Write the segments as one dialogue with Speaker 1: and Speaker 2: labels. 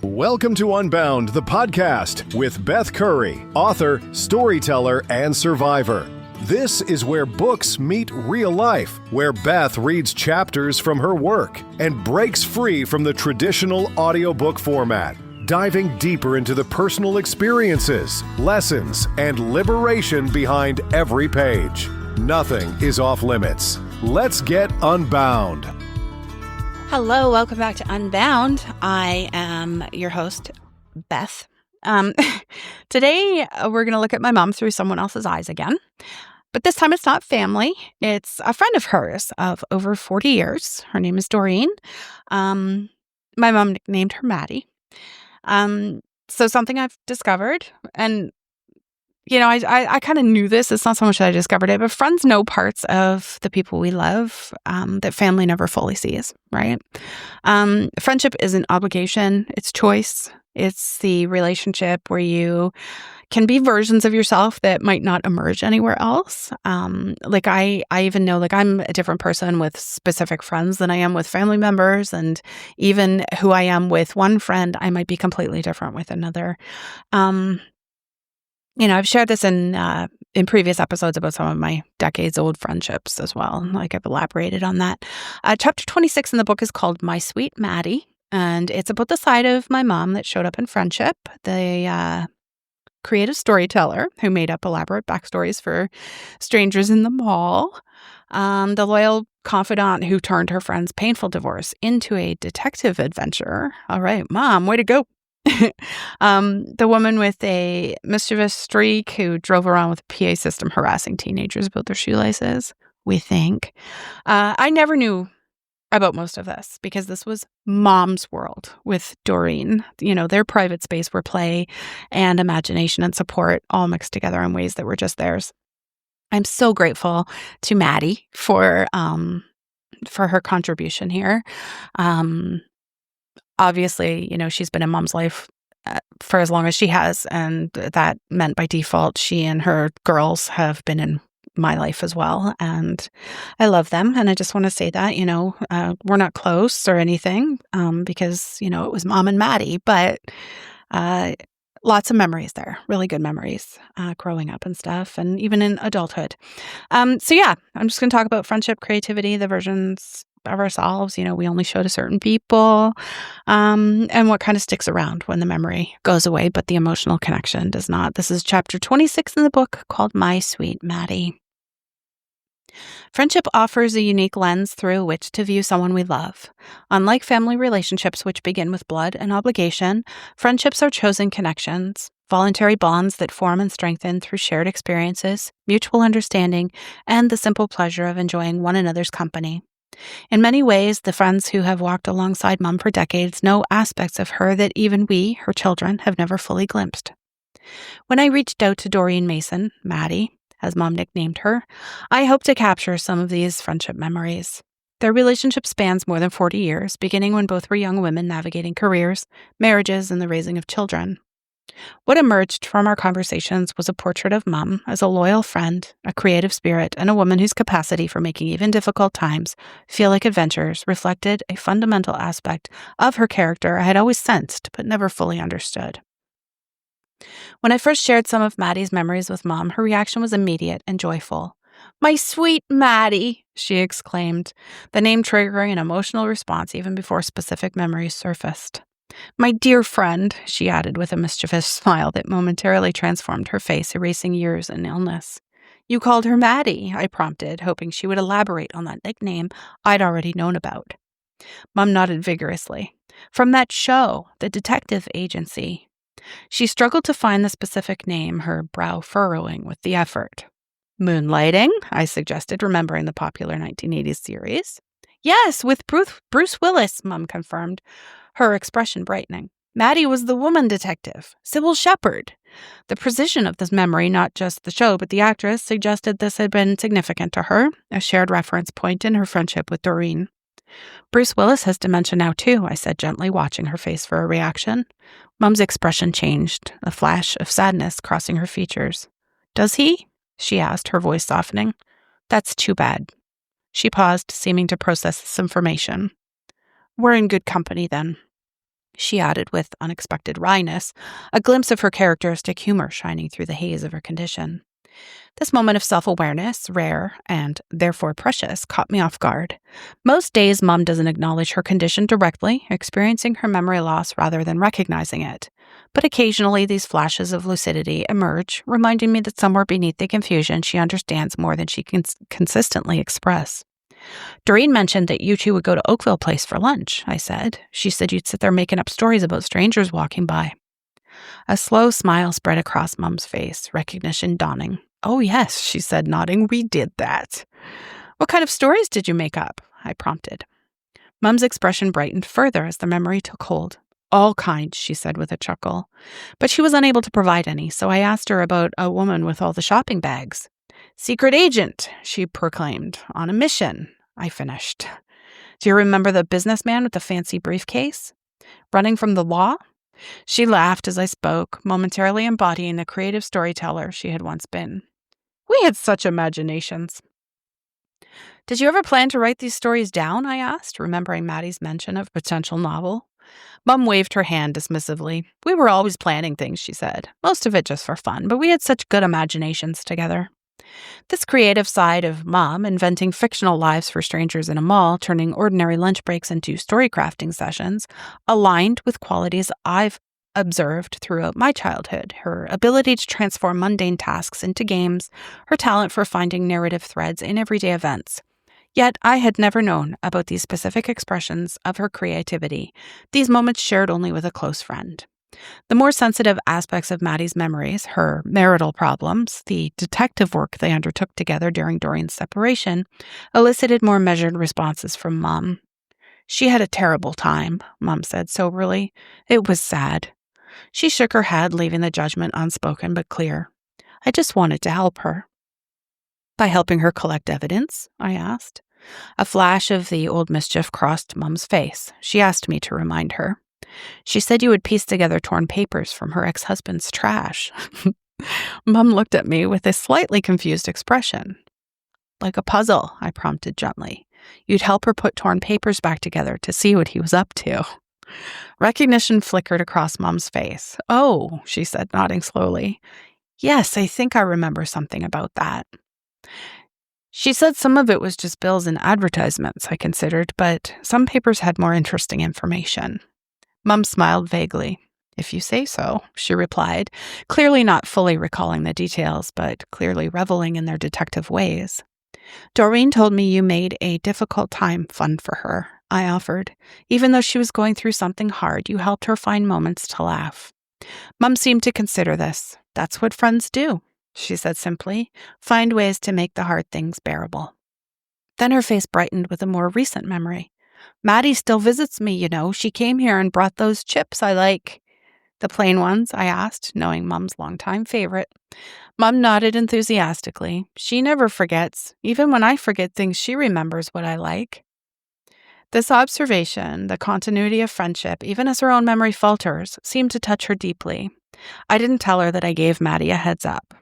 Speaker 1: Welcome to Unbound, the podcast with Beth Curry, author, storyteller, and survivor. This is where books meet real life, where Beth reads chapters from her work and breaks free from the traditional audiobook format, diving deeper into the personal experiences, lessons, and liberation behind every page. Nothing is off limits. Let's get unbound.
Speaker 2: Hello, welcome back to Unbound. I am your host, Beth. Today, we're going to look at my mom through someone else's eyes again. But this time it's not family. It's a friend of hers of over 40 years. Her name is Doreen. My mom nicknamed her Maddie. So something I've discovered, and I kind of knew this. It's not so much that I discovered it, but friends know parts of the people we love that family never fully sees, right? Friendship isn't obligation. It's choice. It's the relationship where you can be versions of yourself that might not emerge anywhere else. I even know I'm a different person with specific friends than I am with family members. And even who I am with one friend, I might be completely different with another. I've shared this in previous episodes about some of my decades-old friendships as well. I've elaborated on that. Chapter 26 in the book is called My Sweet Maddie, and it's about the side of my mom that showed up in friendship, the creative storyteller who made up elaborate backstories for strangers in the mall, the loyal confidant who turned her friend's painful divorce into a detective adventure. All right, Mom, way to go. The woman with a mischievous streak who drove around with a PA system harassing teenagers about their shoelaces, we think. I never knew about most of this because this was Mom's world with Doreen. Their private space where play and imagination and support all mixed together in ways that were just theirs. I'm so grateful to Maddie for her contribution here. Obviously, she's been in Mom's life for as long as she has, and that meant by default she and her girls have been in my life as well, and I love them. And I just want to say that, we're not close or anything because, it was Mom and Maddie, but lots of memories there, really good memories growing up and stuff, and even in adulthood. I'm just going to talk about friendship, creativity, the versions of ourselves, we only show to certain people, and what kind of sticks around when the memory goes away, but the emotional connection does not. This is chapter 26 in the book called My Sweet Maddie. Friendship offers a unique lens through which to view someone we love. Unlike family relationships, which begin with blood and obligation, friendships are chosen connections, voluntary bonds that form and strengthen through shared experiences, mutual understanding, and the simple pleasure of enjoying one another's company. In many ways, the friends who have walked alongside Mom for decades know aspects of her that even we, her children, have never fully glimpsed. When I reached out to Doreen Mason, Maddie, as Mom nicknamed her, I hope to capture some of these friendship memories. Their relationship spans more than 40 years, beginning when both were young women navigating careers, marriages, and the raising of children. What emerged from our conversations was a portrait of Mom as a loyal friend, a creative spirit, and a woman whose capacity for making even difficult times feel like adventures reflected a fundamental aspect of her character I had always sensed but never fully understood. When I first shared some of Maddie's memories with Mom, her reaction was immediate and joyful. "My sweet Maddie," she exclaimed, the name triggering an emotional response even before specific memories surfaced. "My dear friend," she added with a mischievous smile that momentarily transformed her face, erasing years and illness. "You called her Maddie," I prompted, hoping she would elaborate on that nickname I'd already known about. Mom nodded vigorously. "From that show, the detective agency." She struggled to find the specific name, her brow furrowing with the effort. "Moonlighting," I suggested, remembering the popular 1980s series. "Yes, with Bruce Willis," Mom confirmed, her expression brightening. "Maddie was the woman detective, Sybil Shepherd." The precision of this memory, not just the show, but the actress, suggested this had been significant to her, a shared reference point in her friendship with Doreen. "Bruce Willis has dementia now, too," I said gently, watching her face for a reaction. Mom's expression changed, a flash of sadness crossing her features. "Does he?" she asked, her voice softening. "That's too bad." She paused, seeming to process this information. "We're in good company, then." she added with unexpected wryness, a glimpse of her characteristic humor shining through the haze of her condition. This moment of self-awareness, rare and therefore precious, caught me off guard. Most days, Mom doesn't acknowledge her condition directly, experiencing her memory loss rather than recognizing it. But occasionally, these flashes of lucidity emerge, reminding me that somewhere beneath the confusion, she understands more than she can consistently express. Doreen mentioned that you two would go to Oakville Place for lunch, I said. She said you'd sit there making up stories about strangers walking by. A slow smile spread across Mum's face, recognition dawning. Oh, yes, she said, nodding. We did that. What kind of stories did you make up? I prompted. Mum's expression brightened further as the memory took hold. All kinds, she said with a chuckle. But she was unable to provide any, so I asked her about a woman with all the shopping bags. Secret agent, she proclaimed. On a mission, I finished. Do you remember the businessman with the fancy briefcase? Running from the law? She laughed as I spoke, momentarily embodying the creative storyteller she had once been. We had such imaginations. Did you ever plan to write these stories down? I asked, remembering Maddie's mention of a potential novel. Mum waved her hand dismissively. We were always planning things, she said. Most of it just for fun, but we had such good imaginations together. This creative side of Mom, inventing fictional lives for strangers in a mall, turning ordinary lunch breaks into story crafting sessions, aligned with qualities I've observed throughout my childhood. Her ability to transform mundane tasks into games, her talent for finding narrative threads in everyday events. Yet I had never known about these specific expressions of her creativity, these moments shared only with a close friend. The more sensitive aspects of Maddie's memories, her marital problems, the detective work they undertook together during Doreen's separation, elicited more measured responses from Mom. She had a terrible time, Mom said soberly. It was sad. She shook her head, leaving the judgment unspoken but clear. I just wanted to help her. By helping her collect evidence? I asked. A flash of the old mischief crossed Mum's face. She asked me to remind her. She said you would piece together torn papers from her ex-husband's trash. Mum looked at me with a slightly confused expression. Like a puzzle, I prompted gently. You'd help her put torn papers back together to see what he was up to. Recognition flickered across Mum's face. Oh, she said, nodding slowly. Yes, I think I remember something about that. She said some of it was just bills and advertisements, I considered, but some papers had more interesting information. Mum smiled vaguely. If you say so, she replied, clearly not fully recalling the details, but clearly reveling in their detective ways. Doreen told me you made a difficult time fun for her, I offered. Even though she was going through something hard, you helped her find moments to laugh. Mum seemed to consider this. That's what friends do, she said simply. Find ways to make the hard things bearable. Then her face brightened with a more recent memory. Maddie still visits me, you know. She came here and brought those chips I like. The plain ones, I asked, knowing Mum's longtime favorite. Mum nodded enthusiastically. She never forgets. Even when I forget things, she remembers what I like. This observation, the continuity of friendship, even as her own memory falters, seemed to touch her deeply. I didn't tell her that I gave Maddie a heads up.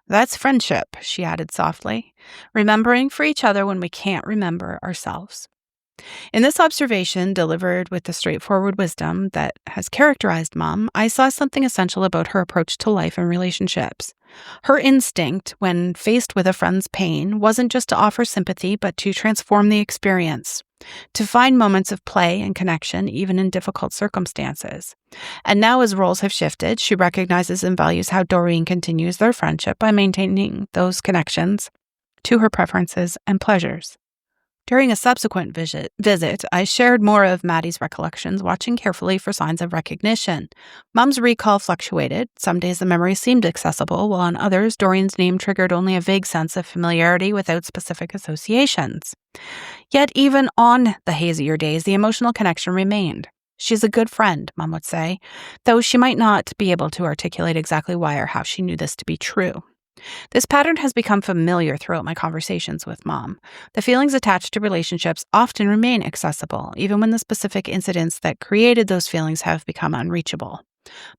Speaker 2: That's friendship, she added softly, remembering for each other when we can't remember ourselves. In this observation, delivered with the straightforward wisdom that has characterized Mom, I saw something essential about her approach to life and relationships. Her instinct, when faced with a friend's pain, wasn't just to offer sympathy, but to transform the experience, to find moments of play and connection, even in difficult circumstances. And now, as roles have shifted, she recognizes and values how Doreen continues their friendship by maintaining those connections to her preferences and pleasures. During a subsequent visit, I shared more of Maddie's recollections, watching carefully for signs of recognition. Mum's recall fluctuated. Some days the memory seemed accessible, while on others, Doreen's name triggered only a vague sense of familiarity without specific associations. Yet even on the hazier days, the emotional connection remained. She's a good friend, Mum would say, though she might not be able to articulate exactly why or how she knew this to be true. This pattern has become familiar throughout my conversations with Mom. The feelings attached to relationships often remain accessible, even when the specific incidents that created those feelings have become unreachable.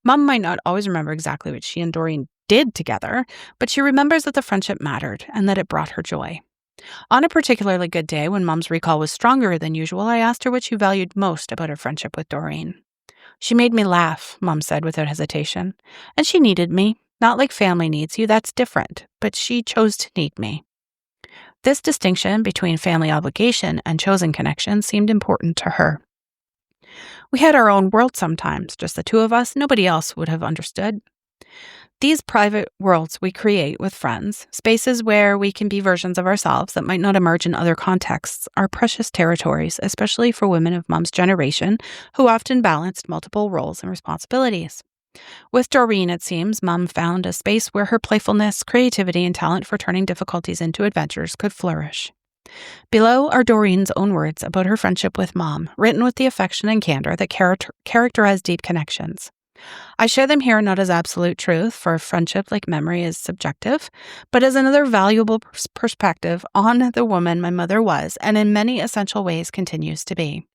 Speaker 2: Mom might not always remember exactly what she and Doreen did together, but she remembers that the friendship mattered and that it brought her joy. On a particularly good day, when Mom's recall was stronger than usual, I asked her what she valued most about her friendship with Doreen. She made me laugh, Mom said without hesitation. And she needed me. Not like family needs you, that's different. But she chose to need me. This distinction between family obligation and chosen connection seemed important to her. We had our own world sometimes, just the two of us. Nobody else would have understood. These private worlds we create with friends, spaces where we can be versions of ourselves that might not emerge in other contexts, are precious territories, especially for women of Mom's generation who often balanced multiple roles and responsibilities. With Doreen, it seems, Mom found a space where her playfulness, creativity, and talent for turning difficulties into adventures could flourish. Below are Doreen's own words about her friendship with Mom, written with the affection and candor that characterize deep connections. I share them here not as absolute truth, for friendship, like memory, is subjective, but as another valuable perspective on the woman my mother was, and in many essential ways continues to be.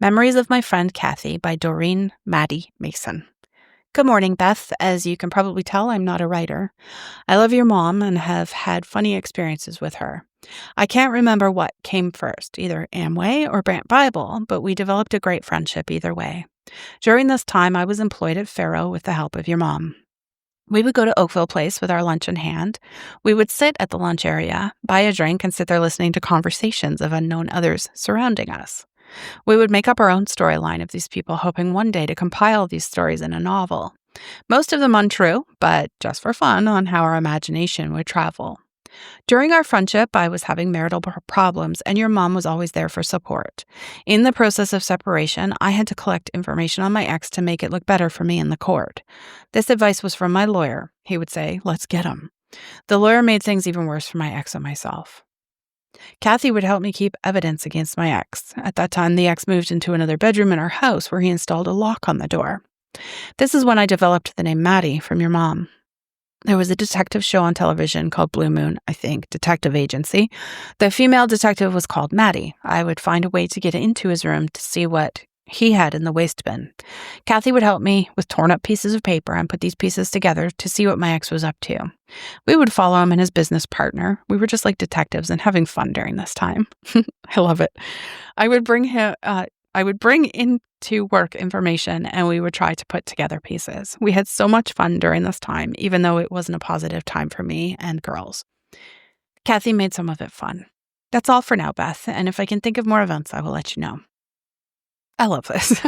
Speaker 2: Memories of My Friend Kathy by Doreen Maddie Mason. Good morning, Beth. As you can probably tell, I'm not a writer. I love your mom and have had funny experiences with her. I can't remember what came first, either Amway or Brant Bible, but we developed a great friendship either way. During this time, I was employed at Faro with the help of your mom. We would go to Oakville Place with our lunch in hand. We would sit at the lunch area, buy a drink, and sit there listening to conversations of unknown others surrounding us. We would make up our own storyline of these people, hoping one day to compile these stories in a novel. Most of them untrue, but just for fun, on how our imagination would travel. During our friendship, I was having marital problems, and your mom was always there for support. In the process of separation, I had to collect information on my ex to make it look better for me in the court. This advice was from my lawyer. He would say, "Let's get him." The lawyer made things even worse for my ex and myself. Kathy would help me keep evidence against my ex. At that time, the ex moved into another bedroom in our house where he installed a lock on the door. This is when I developed the name Maddie from your mom. There was a detective show on television called Blue Moon, I think, Detective Agency. The female detective was called Maddie. I would find a way to get into his room to see what he had in the waste bin. Kathy would help me with torn up pieces of paper and put these pieces together to see what my ex was up to. We would follow him and his business partner. We were just like detectives and having fun during this time. I love it. I would bring into work information, and we would try to put together pieces. We had so much fun during this time, even though it wasn't a positive time for me and girls. Kathy made some of it fun. That's all for now, Beth, and if I can think of more events, I will let you know. I love this.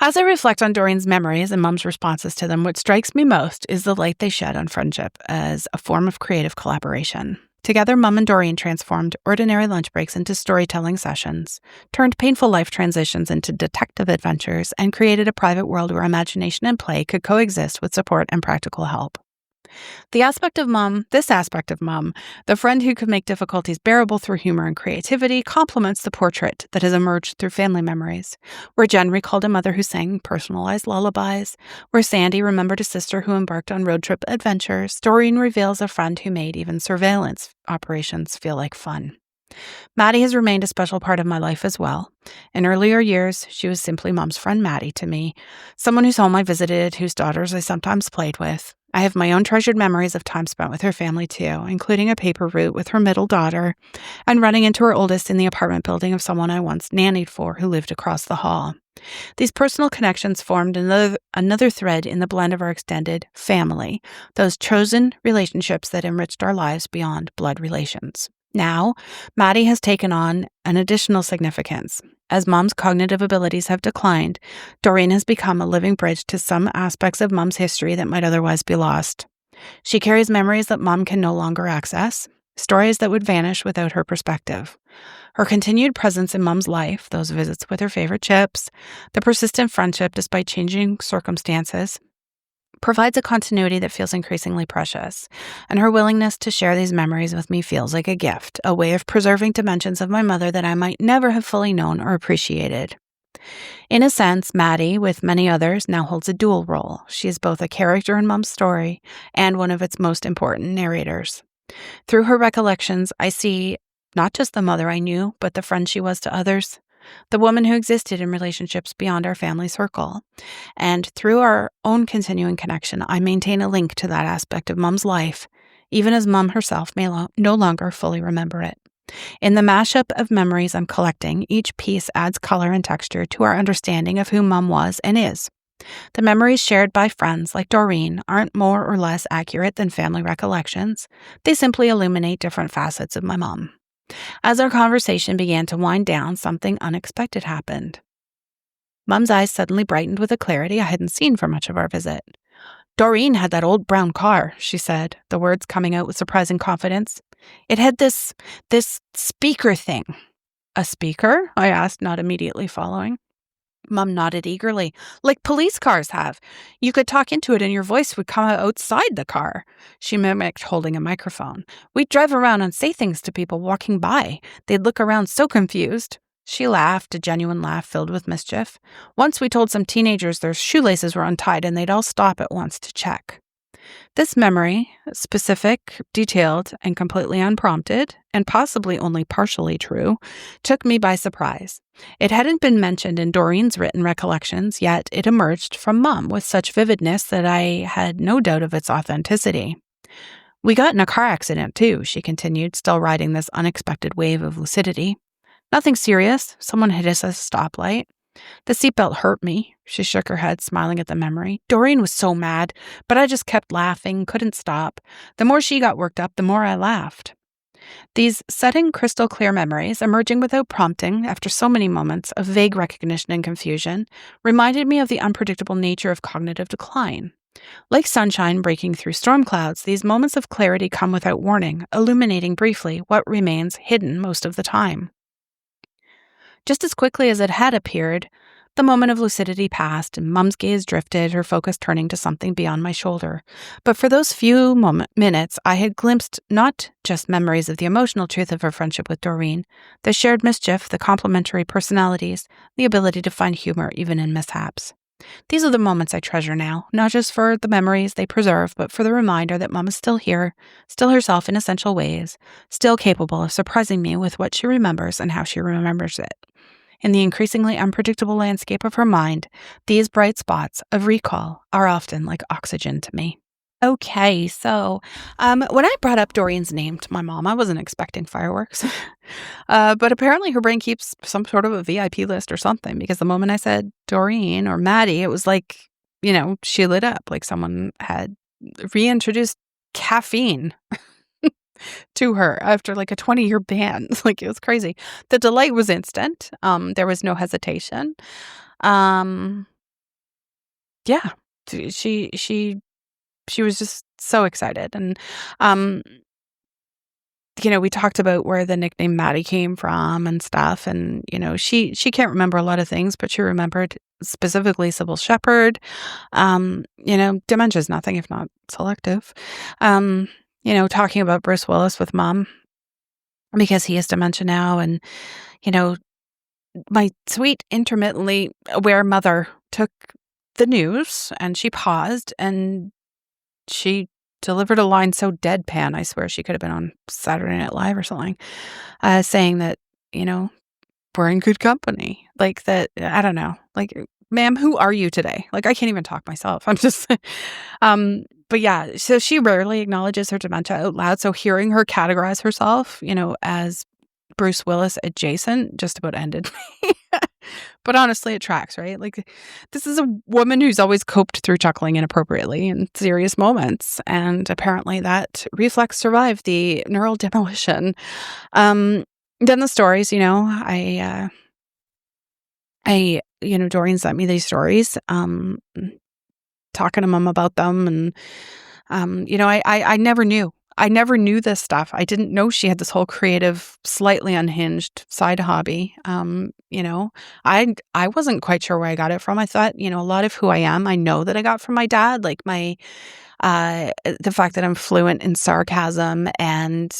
Speaker 2: As I reflect on Doreen's memories and Mom's responses to them, what strikes me most is the light they shed on friendship as a form of creative collaboration. Together, Mom and Doreen transformed ordinary lunch breaks into storytelling sessions, turned painful life transitions into detective adventures, and created a private world where imagination and play could coexist with support and practical help. This aspect of Mom, the friend who could make difficulties bearable through humor and creativity, complements the portrait that has emerged through family memories, where Jen recalled a mother who sang personalized lullabies, where Sandy remembered a sister who embarked on road trip adventures. Doreen reveals a friend who made even surveillance operations feel like fun. Maddie has remained a special part of my life as well. In earlier years, she was simply Mom's friend Maddie to me, someone whose home I visited, whose daughters I sometimes played with. I have my own treasured memories of time spent with her family too, including a paper route with her middle daughter and running into her oldest in the apartment building of someone I once nannied for who lived across the hall. These personal connections formed another thread in the blend of our extended family, those chosen relationships that enriched our lives beyond blood relations. Now, Maddie has taken on an additional significance. As Mom's cognitive abilities have declined, Doreen has become a living bridge to some aspects of Mom's history that might otherwise be lost. She carries memories that Mom can no longer access, stories that would vanish without her perspective. Her continued presence in Mom's life, those visits with her favorite chips, the persistent friendship despite changing circumstances, provides a continuity that feels increasingly precious, and her willingness to share these memories with me feels like a gift, a way of preserving dimensions of my mother that I might never have fully known or appreciated. In a sense, Maddie, with many others, now holds a dual role. She is both a character in Mom's story and one of its most important narrators. Through her recollections, I see not just the mother I knew, but the friend she was to others, the woman who existed in relationships beyond our family circle. And through our own continuing connection, I maintain a link to that aspect of Mom's life, even as Mom herself may no longer fully remember it. In the mashup of memories I'm collecting, each piece adds color and texture to our understanding of who Mom was and is. The memories shared by friends like Doreen aren't more or less accurate than family recollections. They simply illuminate different facets of my mom. As our conversation began to wind down, something unexpected happened. Mom's eyes suddenly brightened with a clarity I hadn't seen for much of our visit. Doreen had that old brown car, she said, the words coming out with surprising confidence. It had this speaker thing. A speaker? I asked, not immediately following. Mum nodded eagerly. Like police cars have. You could talk into it and your voice would come out outside the car. She mimicked holding a microphone. We'd drive around and say things to people walking by. They'd look around so confused. She laughed, a genuine laugh filled with mischief. Once we told some teenagers their shoelaces were untied and they'd all stop at once to check. This memory, specific, detailed, and completely unprompted, and possibly only partially true, took me by surprise. It hadn't been mentioned in Doreen's written recollections, yet it emerged from Mom with such vividness that I had no doubt of its authenticity. We got in a car accident, too, she continued, still riding this unexpected wave of lucidity. Nothing serious. Someone hit us at a stoplight. The seatbelt hurt me. She shook her head, smiling at the memory. Doreen was so mad, but I just kept laughing, couldn't stop. The more she got worked up, the more I laughed. These sudden, crystal clear memories, emerging without prompting after so many moments of vague recognition and confusion, reminded me of the unpredictable nature of cognitive decline. Like sunshine breaking through storm clouds, these moments of clarity come without warning, illuminating briefly what remains hidden most of the time. Just as quickly as it had appeared, the moment of lucidity passed and Mum's gaze drifted, her focus turning to something beyond my shoulder. But for those few minutes, I had glimpsed not just memories of the emotional truth of her friendship with Doreen, the shared mischief, the complementary personalities, the ability to find humor even in mishaps. These are the moments I treasure now, not just for the memories they preserve, but for the reminder that Mum is still here, still herself in essential ways, still capable of surprising me with what she remembers and how she remembers it. In the increasingly unpredictable landscape of her mind, these bright spots of recall are often like oxygen to me. Okay, so when I brought up Doreen's name to my mom, I wasn't expecting fireworks. But apparently her brain keeps some sort of a VIP list or something, because the moment I said Doreen or Maddie, it was like, she lit up, like someone had reintroduced caffeine to her after like a 20-year ban. Like, it was crazy. The delight was instant. There was no hesitation. Yeah, she was just so excited. And, we talked about where the nickname Maddie came from and stuff. And, she can't remember a lot of things, but she remembered specifically Sybil Shepherd. Dementia is nothing if not selective. Talking about Bruce Willis with Mom because he has dementia now. And, my sweet, intermittently aware mother took the news and she paused and she delivered a line so deadpan, I swear she could have been on Saturday Night Live or something, saying that, we're in good company. Like that, I don't know. Like, ma'am, who are you today? Like, I can't even talk myself. I'm just, but yeah, so she rarely acknowledges her dementia out loud. So hearing her categorize herself, as Bruce Willis adjacent just about ended me. But honestly, it tracks, right? Like, this is a woman who's always coped through chuckling inappropriately in serious moments. And apparently that reflex survived the neural demolition. Then the stories, Doreen sent me these stories, talking to Mom about them. And, I never knew. I never knew this stuff. I didn't know she had this whole creative, slightly unhinged side hobby. I wasn't quite sure where I got it from. I thought, a lot of who I am, I know that I got from my dad, like the fact that I'm fluent in sarcasm and,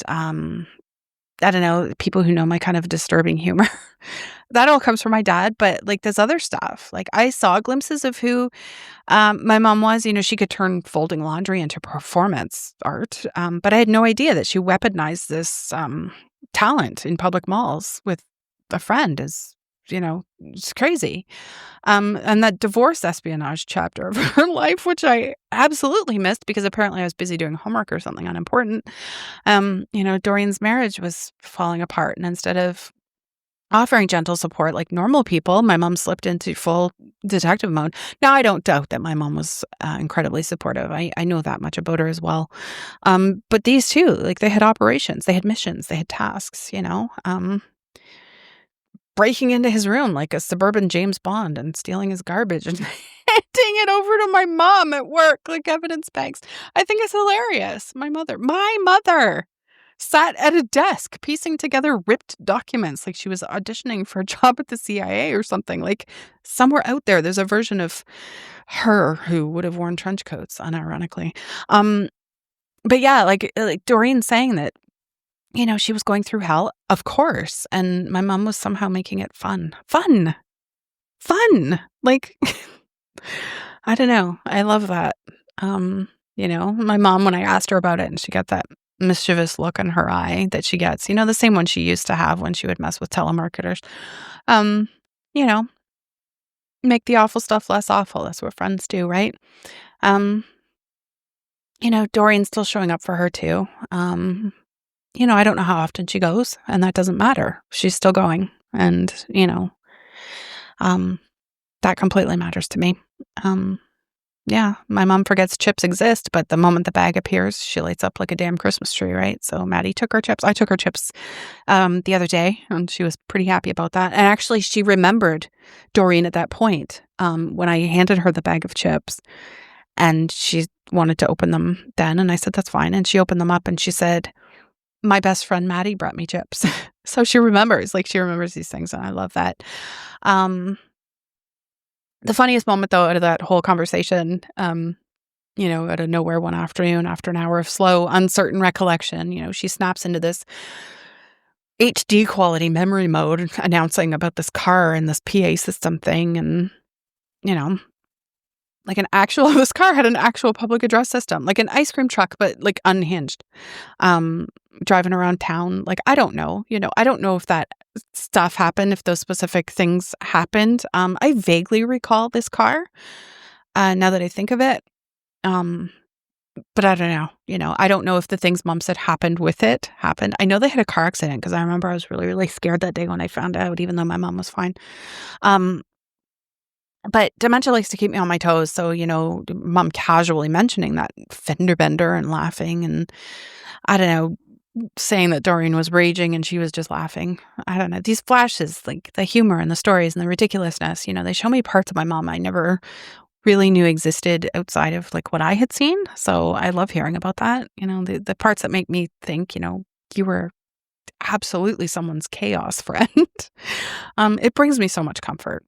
Speaker 2: I don't know, people who know my kind of disturbing humor. That all comes from my dad, but like this other stuff, like I saw glimpses of who my mom was. She could turn folding laundry into performance art, but I had no idea that she weaponized this talent in public malls with a friend as it's crazy. And that divorce espionage chapter of her life, which I absolutely missed because apparently I was busy doing homework or something unimportant. Doreen's marriage was falling apart, and instead of offering gentle support like normal people, my mom slipped into full detective mode. Now, I don't doubt that my mom was incredibly supportive. I know that much about her as well. But these two, like, they had operations, they had missions, they had tasks, breaking into his room like a suburban James Bond and stealing his garbage and handing it over to my mom at work like evidence bags. I think it's hilarious. My mother sat at a desk piecing together ripped documents like she was auditioning for a job at the CIA or something. Like, somewhere out there's a version of her who would have worn trench coats, unironically. But yeah, like Doreen saying that, she was going through hell, of course. And my mom was somehow making it fun. Like, I don't know. I love that. My mom, when I asked her about it and she got that mischievous look in her eye that she gets, the same one she used to have when she would mess with telemarketers, make the awful stuff less awful. That's what friends do, right? Doreen's still showing up for her too. I don't know how often she goes, and that doesn't matter. She's still going. And, that completely matters to me. Yeah, my mom forgets chips exist, but the moment the bag appears, she lights up like a damn Christmas tree, right? So Maddie took her chips. I took her chips the other day, and she was pretty happy about that. And actually, she remembered Doreen at that point when I handed her the bag of chips, and she wanted to open them then. And I said, that's fine. And she opened them up, and she said, my best friend Maddie brought me chips. So she remembers these things, and I love that. The funniest moment, though, out of that whole conversation, out of nowhere one afternoon after an hour of slow, uncertain recollection, she snaps into this HD quality memory mode announcing about this car and this PA system thing. And, like this car had an actual public address system, like an ice cream truck, but like unhinged, driving around town. Like, I don't know, I don't know if that stuff happened, if those specific things happened. I vaguely recall this car, now that I think of it. But I don't know, I don't know if the things Mom said happened with it happened. I know they had a car accident because I remember I was really, really scared that day when I found out, even though my mom was fine. But dementia likes to keep me on my toes. So, Mom casually mentioning that fender bender and laughing, and I don't know, saying that Doreen was raging and she was just laughing. I don't know. These flashes, like the humor and the stories and the ridiculousness, they show me parts of my mom I never really knew existed outside of like what I had seen. So I love hearing about that. The parts that make me think, you were absolutely someone's chaos friend. It brings me so much comfort,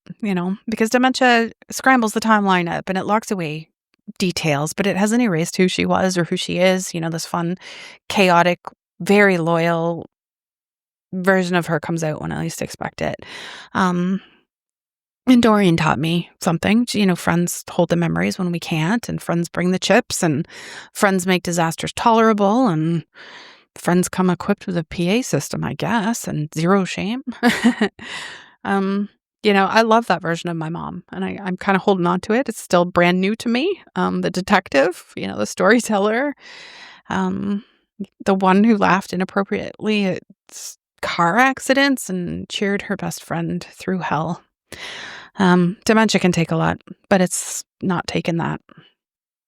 Speaker 2: because dementia scrambles the timeline up and it locks away details, but it hasn't erased who she was or who she is. This fun, chaotic, very loyal version of her comes out when I least expect it. And Doreen taught me something. Friends hold the memories when we can't, and friends bring the chips, and friends make disasters tolerable, and friends come equipped with a PA system, I guess, and zero shame. I love that version of my mom, and I'm kind of holding on to it. It's still brand new to me. The detective, the storyteller, the one who laughed inappropriately at car accidents and cheered her best friend through hell. Dementia can take a lot, but it's not taken that.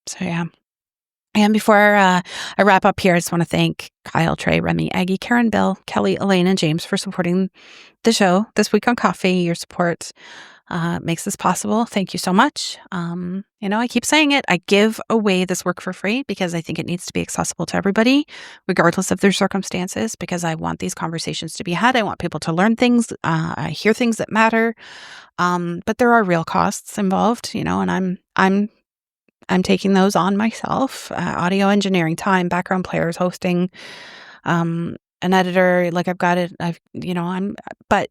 Speaker 2: So yeah. And before I wrap up here, I just want to thank Kyle, Trey, Remy, Aggie, Karen, Bill, Kelly, Elaine, and James for supporting the show this week on Coffee. Your support makes this possible. Thank you so much. I keep saying it. I give away this work for free because I think it needs to be accessible to everybody, regardless of their circumstances, because I want these conversations to be had. I want people to learn things, hear things that matter. But there are real costs involved, and I'm taking those on myself. Audio engineering time, background players, hosting, an editor. Like, I've got it. But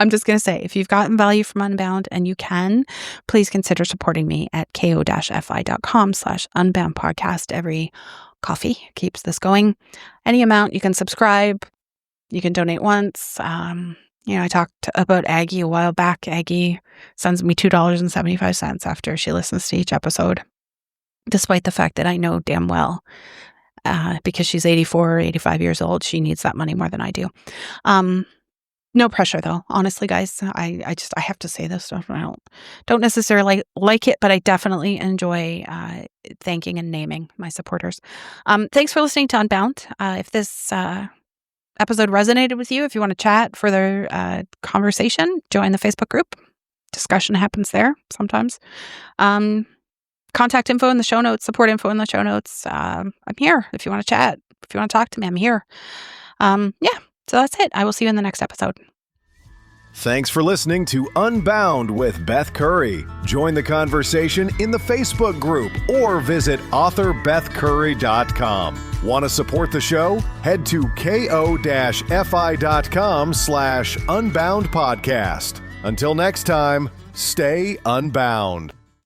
Speaker 2: I'm just going to say, if you've gotten value from Unbound and you can, please consider supporting me at ko-fi.com/Unbound podcast. Every coffee keeps this going. Any amount, you can subscribe. You can donate once. I talked about Aggie a while back. Aggie sends me $2.75 after she listens to each episode, despite the fact that I know damn well, because she's 84 or 85 years old, she needs that money more than I do. No pressure though. Honestly, guys, I have to say this stuff. I don't necessarily like it, but I definitely enjoy thanking and naming my supporters. Thanks for listening to Unbound. If this episode resonated with you, if you want to chat, further conversation, join the Facebook group. Discussion happens there sometimes. Contact info in the show notes, support info in the show notes. I'm here if you want to chat. If you want to talk to me, I'm here. So that's it. I will see you in the next episode.
Speaker 1: Thanks for listening to Unbound with Beth Curry. Join the conversation in the Facebook group or visit author.bethcurry.com. Want to support the show? Head to ko-fi.com/Unbound Podcast. Until next time, stay unbound.